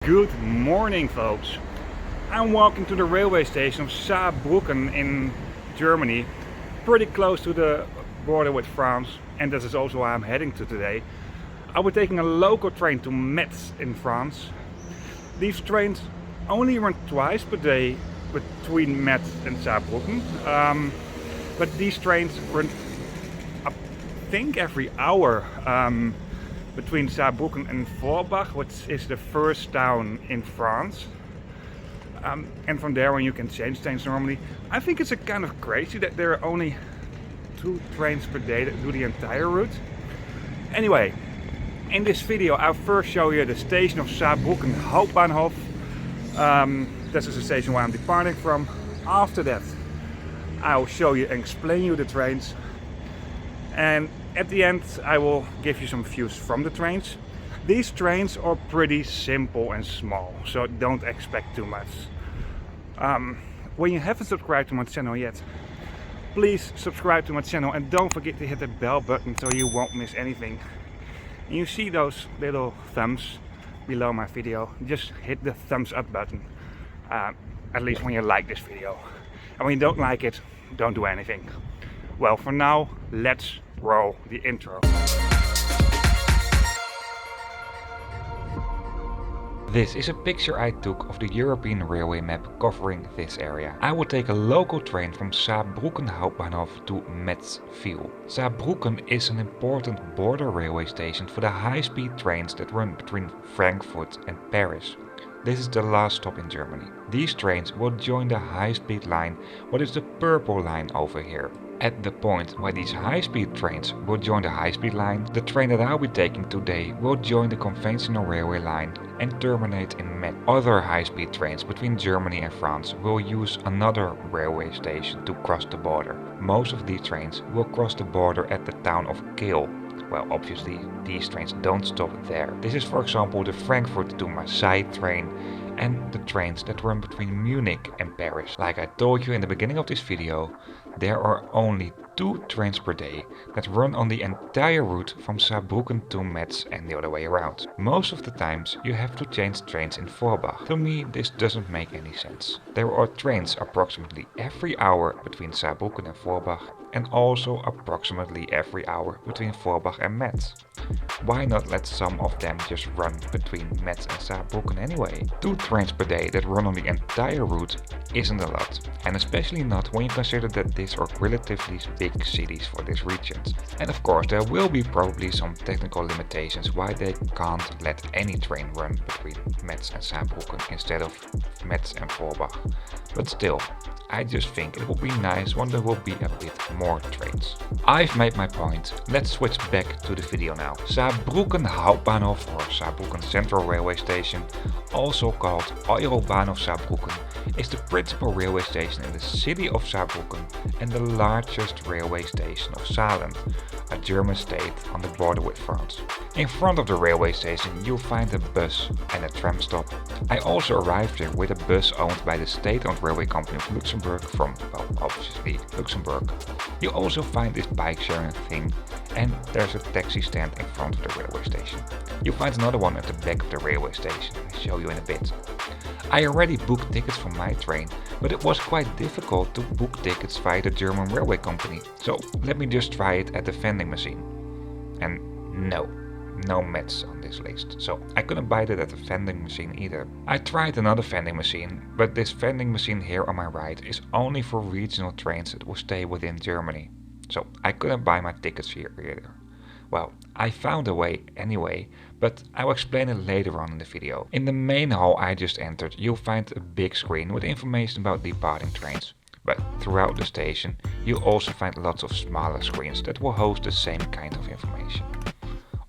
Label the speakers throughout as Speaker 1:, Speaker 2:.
Speaker 1: Good morning, folks. I'm walking to the railway station of Saarbrücken in Germany, pretty close to the border with France, and this is also where I'm heading to today. I'll be taking a local train to Metz in France. These trains only run twice per day between Metz and Saarbrücken, but these trains run, I think, every hour between Saarbrücken and Forbach, which is the first town in France. And from there on you can change trains normally. I think it's a kind of crazy that there are only 2 trains per day that do the entire route. Anyway, in this video I'll first show you the station of Saarbrücken Hauptbahnhof. This is the station where I'm departing from. After that I'll show you and explain you the trains. And at the end I will give you some views from the trains. These trains are pretty simple and small, so don't expect too much. When you haven't subscribed to my channel yet, please subscribe to my channel and don't forget to hit the bell button so you won't miss anything. And you see those little thumbs below my video, just hit the thumbs up button, at least when you like this video. And when you don't like it, don't do anything. Well, for now, let's roll the intro.
Speaker 2: This is a picture I took of the European railway map covering this area. I will take a local train from Saarbrücken Hauptbahnhof to Metz. Saarbrücken is an important border railway station for the high-speed trains that run between Frankfurt and Paris. This is the last stop in Germany. These trains will join the high-speed line, what is the purple line over here. At the point where these high-speed trains will join the high-speed line, the train that I'll be taking today will join the conventional railway line and terminate in Metz. Other high-speed trains between Germany and France will use another railway station to cross the border. Most of these trains will cross the border at the town of Kehl. Well, obviously these trains don't stop there. This is, for example, the Frankfurt to Marseille train and the trains that run between Munich and Paris. Like I told you in the beginning of this video, there are only 2 trains per day that run on the entire route from Saarbrücken to Metz and the other way around. Most of the times you have to change trains in Forbach. To me this doesn't make any sense. There are trains approximately every hour between Saarbrücken and Forbach, and also approximately every hour between Forbach and Metz. Why not let some of them just run between Metz and Saarbrücken anyway? 2 trains per day that run on the entire route isn't a lot, and especially not when you consider that these are relatively big cities for this region. And of course there will be probably some technical limitations why they can't let any train run between Metz and Saarbrücken instead of Metz and Forbach. But still, I just think it will be nice when there will be a bit more trains. I've made my point, let's switch back to the video now. Saarbrücken Hauptbahnhof or Saarbrücken Central Railway Station, also called Eurobahnhof Saarbrücken, is the principal railway station in the city of Saarbrücken and the largest railway station of Saarland, a German state on the border with France. In front of the railway station you'll find a bus and a tram stop. I also arrived here with a bus owned by the state-owned railway company of Luxembourg from, well, obviously Luxembourg. You also find this bike sharing thing, and there's a taxi stand in front of the railway station. You'll find another one at the back of the railway station, I'll show you in a bit. I already booked tickets for my train, but it was quite difficult to book tickets via the German railway company, so let me just try it at the vending machine. And no Metz on this list, so I couldn't buy it at the vending machine either. I tried another vending machine, but this vending machine here on my right is only for regional trains that will stay within Germany, so I couldn't buy my tickets here either. Well, I found a way anyway, but I'll explain it later on in the video. In the main hall I just entered you'll find a big screen with information about departing trains. But throughout the station you'll also find lots of smaller screens that will host the same kind of information.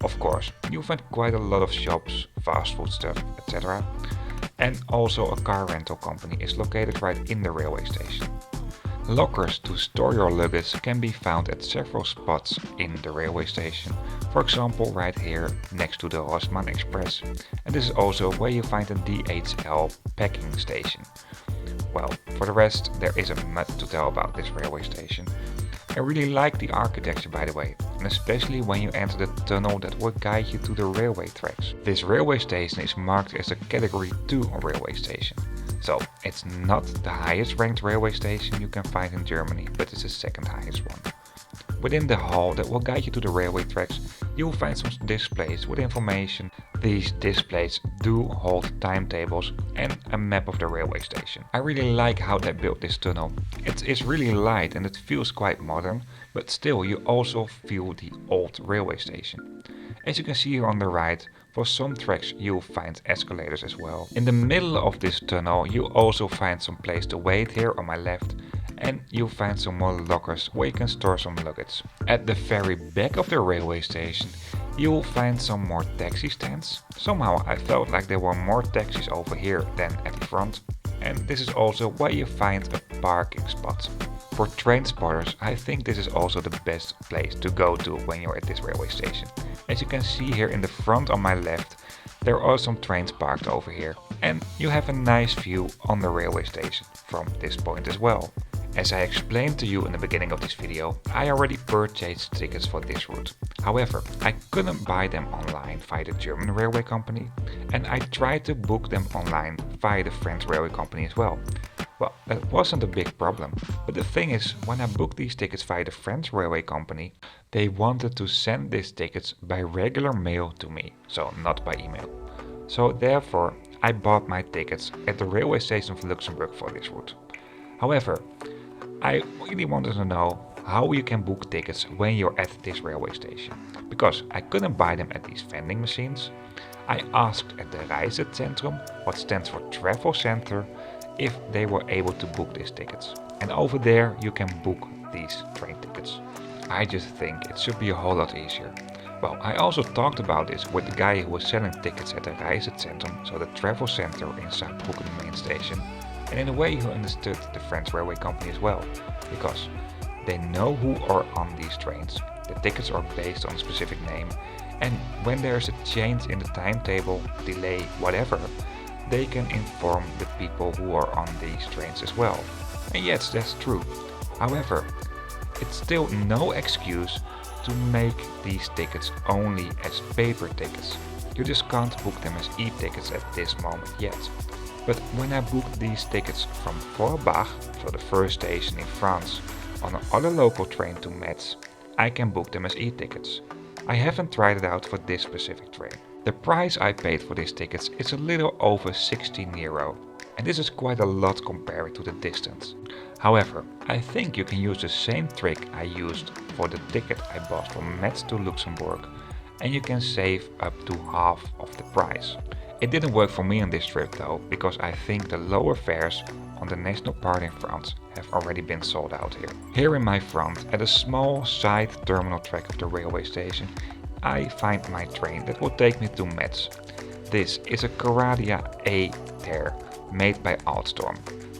Speaker 2: Of course, you'll find quite a lot of shops, fast food stuff, etc. And also a car rental company is located right in the railway station. Lockers to store your luggage can be found at several spots in the railway station, for example right here next to the Rossmann Express, and this is also where you find a DHL packing station. Well, for the rest there isn't much to tell about this railway station. I really like the architecture, by the way. and especially when you enter the tunnel that will guide you to the railway tracks. This railway station is marked as a Category 2 railway station. So it's not the highest ranked railway station you can find in Germany, but it's the second highest one. Within the hall that will guide you to the railway tracks, you will find some displays with information. These displays do hold timetables and a map of the railway station. I really like how they built this tunnel. It is really light and it feels quite modern, but still you also feel the old railway station. As you can see here on the right, for some tracks you'll find escalators as well. In the middle of this tunnel you'll also find some place to wait here on my left, and you'll find some more lockers where you can store some luggage. At the very back of the railway station you'll find some more taxi stands. Somehow I felt like there were more taxis over here than at the front, and this is also where you find a parking spot. For train spotters, I think this is also the best place to go to when you're at this railway station. As you can see here in the front on my left, there are some trains parked over here, and you have a nice view on the railway station from this point as well. As I explained to you in the beginning of this video, I already purchased tickets for this route. However, I couldn't buy them online via the German railway company, and I tried to book them online via the French railway company as well. Well, that wasn't a big problem, but the thing is, when I booked these tickets via the French railway company, they wanted to send these tickets by regular mail to me, so not by email. So therefore, I bought my tickets at the railway station of Luxembourg for this route. However, I really wanted to know how you can book tickets when you're at this railway station, because I couldn't buy them at these vending machines. I asked at the Reisezentrum, what stands for Travel Center, if they were able to book these tickets. And over there you can book these train tickets. I just think it should be a whole lot easier. Well, I also talked about this with the guy who was selling tickets at the Reisezentrum, so the travel center in Saarbrücken main station. And in a way he understood the French railway company as well, because they know who are on these trains. The tickets are based on a specific name, and when there is a change in the timetable, delay, whatever, they can inform the people who are on these trains as well. And yes, that's true. However, it's still no excuse to make these tickets only as paper tickets. You just can't book them as e-tickets at this moment yet. But when I booked these tickets from Forbach, so the first station in France, on another local train to Metz, I can book them as e-tickets. I haven't tried it out for this specific train. The price I paid for these tickets is a little over 16 euro, and this is quite a lot compared to the distance. However, I think you can use the same trick I used for the ticket I bought from Metz to Luxembourg, and you can save up to half of the price. It didn't work for me on this trip though, because I think the lower fares on the national part in France have already been sold out here. Here in my front, at a small side terminal track of the railway station, I find my train that will take me to Metz. This is a Coradia A TER made by Alstom.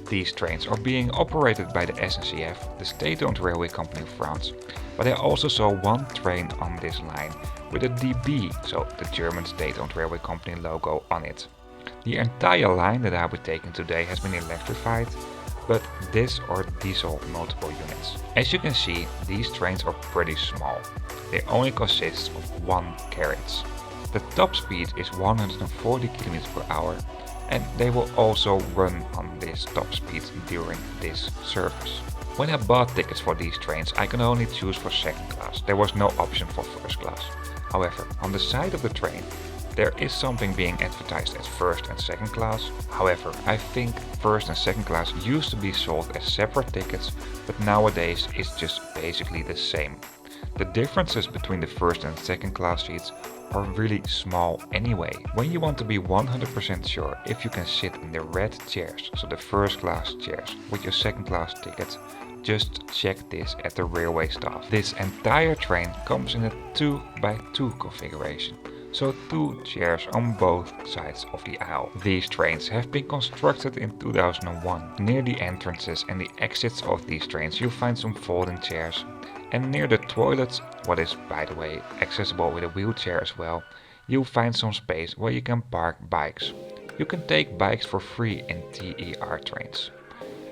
Speaker 2: These trains are being operated by the SNCF, the state-owned railway company of France, but I also saw one train on this line with a DB, so the German state-owned railway company logo on it. The entire line that I'll be taking today has been electrified, but this are diesel multiple units. As you can see, these trains are pretty small. They only consist of one carriage. The top speed is 140 km per hour, and they will also run on this top speed during this service. When I bought tickets for these trains, I can only choose for second class. There was no option for first class. However, on the side of the train, there is something being advertised as first and second class. However, I think first and second class used to be sold as separate tickets, but nowadays it's just basically the same. The differences between the first and second class seats are really small anyway. When you want to be 100% sure if you can sit in the red chairs, so the first class chairs, with your second class ticket, just check this at the railway staff. This entire train comes in a 2x2 configuration, so 2 chairs on both sides of the aisle. These trains have been constructed in 2001. Near the entrances and the exits of these trains you'll find some folding chairs, and near the toilets, what is by the way accessible with a wheelchair as well, you'll find some space where you can park bikes. You can take bikes for free in TER trains.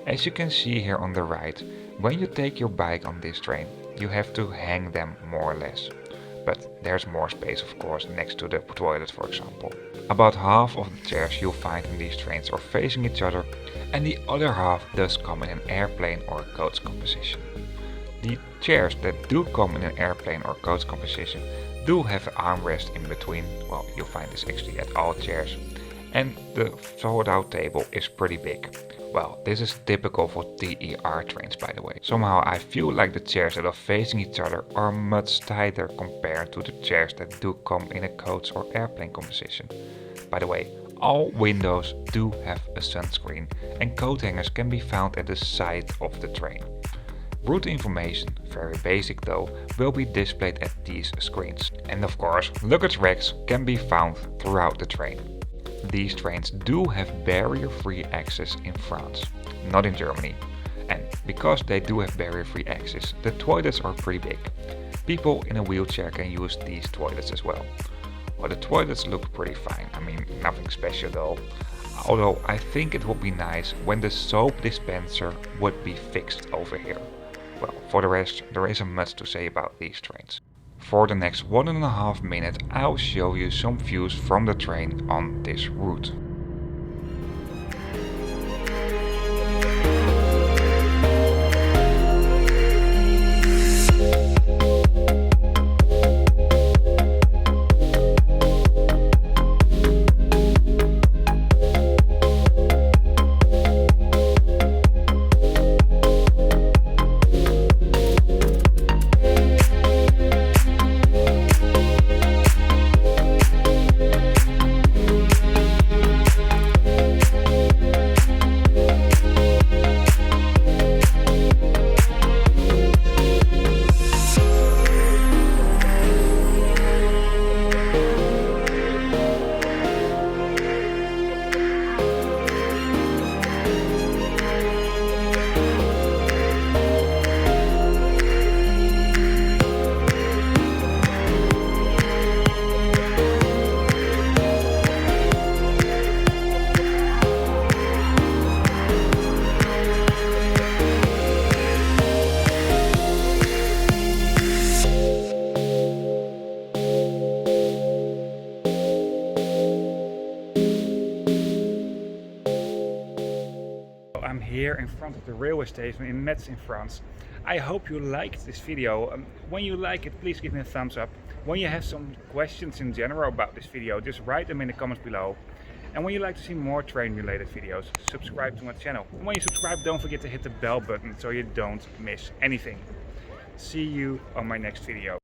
Speaker 2: As you can see here on the right, when you take your bike on this train, you have to hang them more or less. But there's more space of course next to the toilet, for example. About half of the chairs you'll find in these trains are facing each other, and the other half does come in an airplane or coach composition. The chairs that do come in an airplane or coach composition do have an armrest in between. Well, you'll find this actually at all chairs. And the fold-out table is pretty big. Well, this is typical for TER trains, by the way. Somehow I feel like the chairs that are facing each other are much tighter compared to the chairs that do come in a coach or airplane composition. By the way, all windows do have a sunscreen, and coat hangers can be found at the side of the train. Route information, very basic though, will be displayed at these screens. And of course, luggage racks can be found throughout the train. These trains do have barrier-free access in France, not in Germany. And because they do have barrier-free access, the toilets are pretty big. People in a wheelchair can use these toilets as well. Well, the toilets look pretty fine, I mean nothing special though. Although I think it would be nice when the soap dispenser would be fixed over here. Well, for the rest, there isn't much to say about these trains. For the next 1.5 minutes, I'll show you some views from the train on this route.
Speaker 1: I'm here in front of the railway station in Metz in France. I hope you liked this video. When you like it, please give me a thumbs up. When you have some questions in general about this video, just write them in the comments below. And when you like to see more train related videos, subscribe to my channel. And when you subscribe, don't forget to hit the bell button so you don't miss anything. See you on my next video.